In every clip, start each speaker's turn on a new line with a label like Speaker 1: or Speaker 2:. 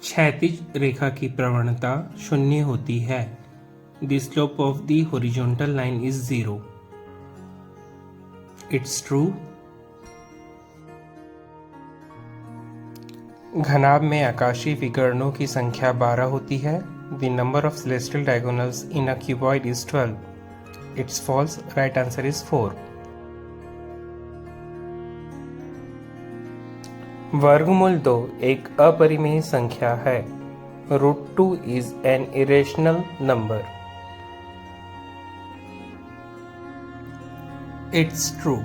Speaker 1: क्षैतिज रेखा की प्रवणता 0 होती है। The slope of the horizontal line is 0. It's true. घनाभ में आकाशीय विकर्णों की संख्या 12 होती है। The number of celestial diagonals in a cuboid is 12. It's false. Right answer is 4. वर्गमूल 2 एक अपरिमेय संख्या है। √2 is an irrational number. It's true.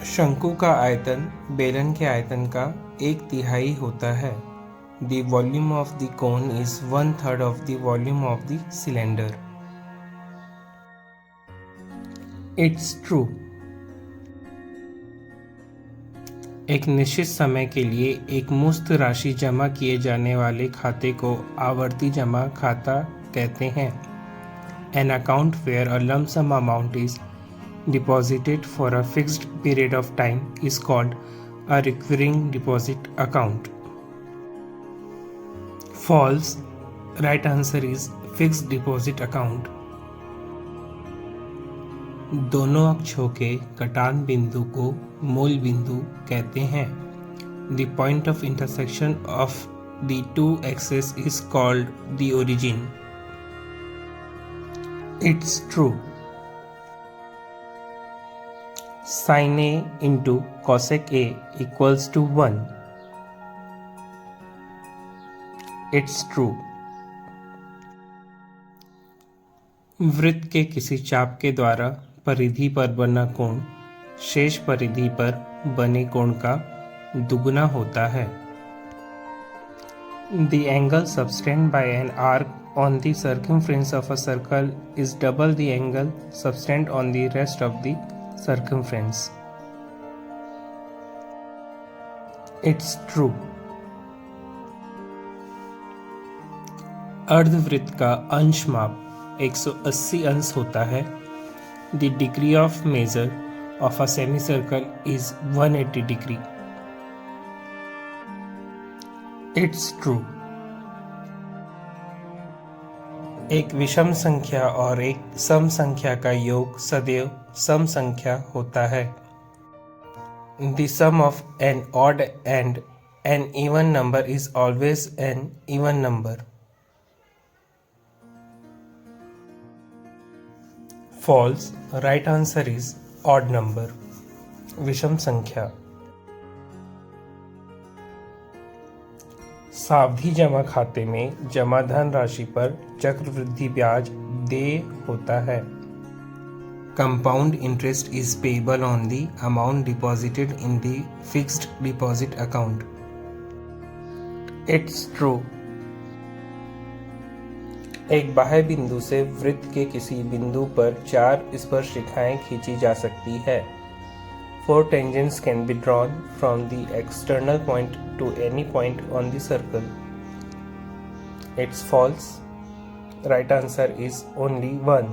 Speaker 1: शंकु का आयतन बेलन के आयतन का 1/3 होता है। The volume of the cone is 1/3 of the volume of the cylinder. It's true. एक निश्चित समय के लिए एक मुफ्त राशि जमा किए जाने वाले खाते को आवर्ती जमा खाता कहते हैं। An account where a lump sum amount is deposited for a fixed period of time is called a recurring deposit account. False. Right answer is fixed deposit account. दोनों अक्षों के कटान बिंदु को मूल बिंदु कहते हैं। The point of intersection of the two axes is called the origin. It's true. Sin A into cosec A equals to 1. It's true. वृत्त के किसी चाप के द्वारा परिधि पर बना कोण शेष परिधि पर बने कोण का दुगुना होता है। The angle subtended by an arc on the circumference of a circle is double the angle subtended on the rest of the circumference. It's true. अर्धवृत्त का अंश माप 180 अंश होता है। The degree of measure of a semicircle is 180 degree. It's true. एक विषम संख्या और एक सम संख्या का योग सदैव सम संख्या होता है। The sum of an odd and an even number is always an even number. False. Right answer is odd number. विषम संख्या। सावधि जमा खाते में जमा धन राशि पर चक्रवृद्धि ब्याज देय होता है। Compound interest is payable on the amount deposited in the fixed deposit account. It's true. एक बाह्य बिंदु से वृत्त के किसी बिंदु पर 4 स्पर्शरेखाएं खींची जा सकती है। 4 tangents can be drawn from the external point to any point on the circle. It's false. Right answer is only 1.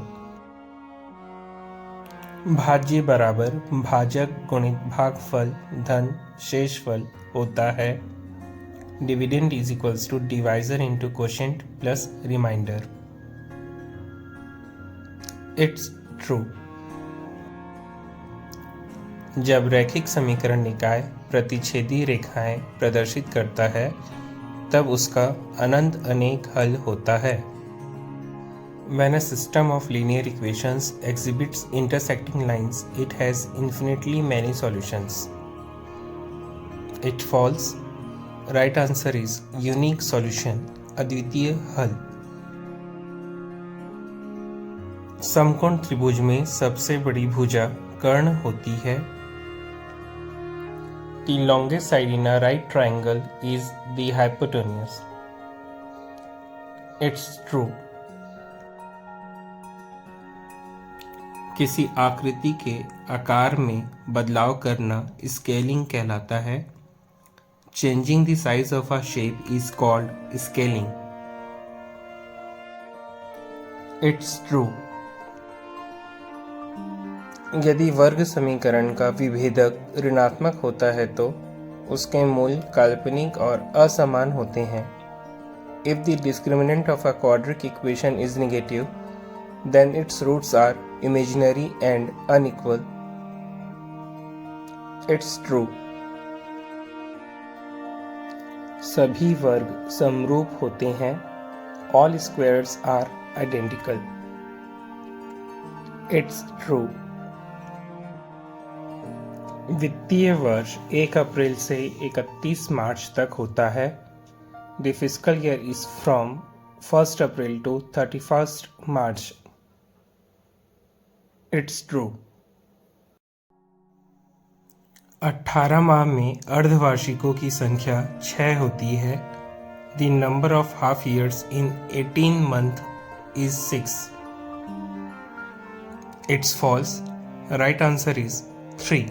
Speaker 1: भाज्य बराबर भाजक गुणित भागफल धन शेषफल होता है। Dividend is equals to divisor into quotient plus remainder. It's true. जब रैखिक समीकरण निकाय प्रतिच्छेदी रेखाएं प्रदर्शित करता है तब उसका अनंत अनेक हल होता है। When a system of linear equations exhibits intersecting lines, it has infinitely many solutions. It false. Right answer is unique solution, अद्वितीय हल। समकोण त्रिभुज में सबसे बड़ी भुजा कर्ण होती है। The longest side in a right triangle is the hypotenuse. It's true. किसी आकृति के आकार में बदलाव करना स्केलिंग कहलाता है। Changing the size of a shape is called scaling. It's true. यदि वर्ग समीकरण का विभेदक ऋणात्मक होता है तो उसके मूल काल्पनिक और असमान होते हैं। If the discriminant of a quadratic equation is negative, then its roots are imaginary and unequal. It's true. सभी वर्ग समरूप होते हैं। All squares are identical. It's true. वित्तीय वर्ष 1 अप्रैल से 31 मार्च तक होता है। The fiscal year is from 1st April to 31st March. It's true. 18 माह में अर्धवार्षिकों की संख्या 6 होती है। The number of half years in 18 months is 6. It's false. Right answer is 3.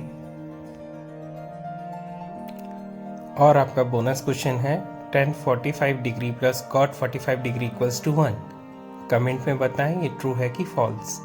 Speaker 1: और आपका बोनस क्वेश्चन है tan 45 degree plus cot 45 degree equals to 1। Comment में बताएं ये ट्रू है कि फॉल्स।